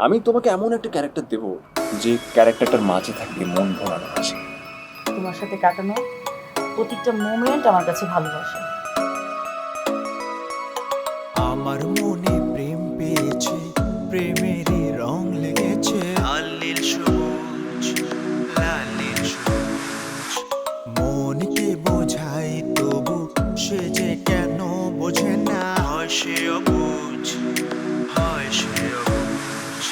আমি তোমাকে এমন একটা ক্যারেক্টার দেব যে ক্যারেক্টারটার মাঝে থাকবে মন ভরানো আছে। তোমার সাথে কাটানো প্রত্যেকটা মোমেন্ট আমার কাছে ভালোবাসা। আমার মনে প্রেম পেয়েছে, প্রেমেরই রং লেগেছে লাল নীল সবুজ, লাল নীল সবুজ। মনকে বোঝাই তবু সে যে কেন বোঝে না, হয় সে অবুঝ, হয় সে অবুঝ।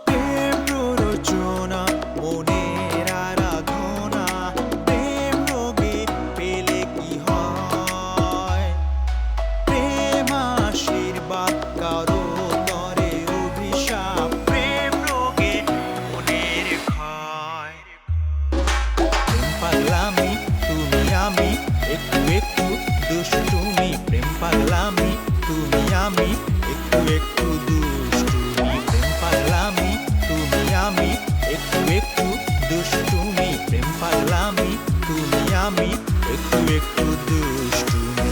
প্রেম প্ররোচনা মনের আরাধনা, প্রেম রোগে পেলে কি হয়, প্রেম আশীর্বাদ কারো তরে অভিশাপ, প্রেম রোগে মনের ক্ষয়। প্রেম পাগলামি তুমি আমি, একটু একটু দুষ্টুমি, প্রেম পাগলামি তুমি আমি, একটু একটু দুষ্টুমি, প্রেম পাগলামি তুমি আমি, একটু একটু দুষ্টুমি, প্রেম পাগলামি তুমি আমি, একটু একটু দুষ্টুমি।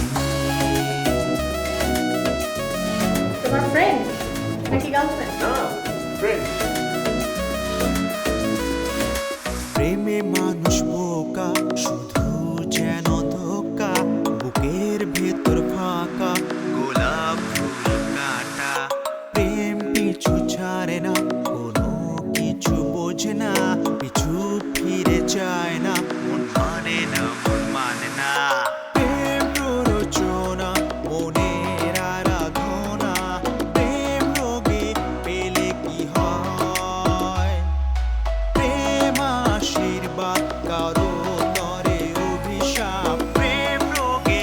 তোমার ফ্রেন্ড নাকি গার্লফ্রেন্ড? না, ফ্রেন্ড। প্রেমে মানুষ বোকা, শুধু যেন ধোকা, বুকের ভেতর ফাঁকা গোলাপ ফুল কাটা। প্রেম পিছু ছাড়ে না, কোনো কিছু বোঝে না, পিছু ফিরে যায় না, মন মানে না, মন মানে না। প্রেম প্ররোচনা মনের আরাধনা, প্রেম রোগে পেলে কি হয়, প্রেম আশীর্বাদ কারো তরে অভিশাপ, প্রেম রোগে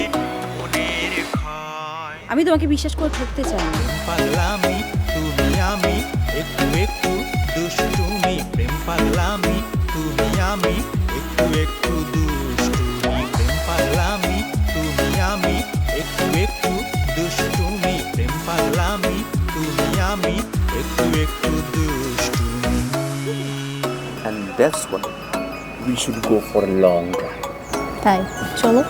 মনের ক্ষয়। আমি তোমাকে বিশ্বাস করে থাকতে চাই না। পাগলামি তুমি আমি, একটু একটু দুষ্টুমি, প্রেম পাগলামি তুমি আমি, একটু একটু দুষ্টুমি, প্রেম পাগলামি তুমি আমি, একটু একটু দুষ্টুমি, প্রেম পাগলামি তুমি আমি, একটু একটু দুষ্টুমি। And that's what we should go for a long drive. তাই চলো।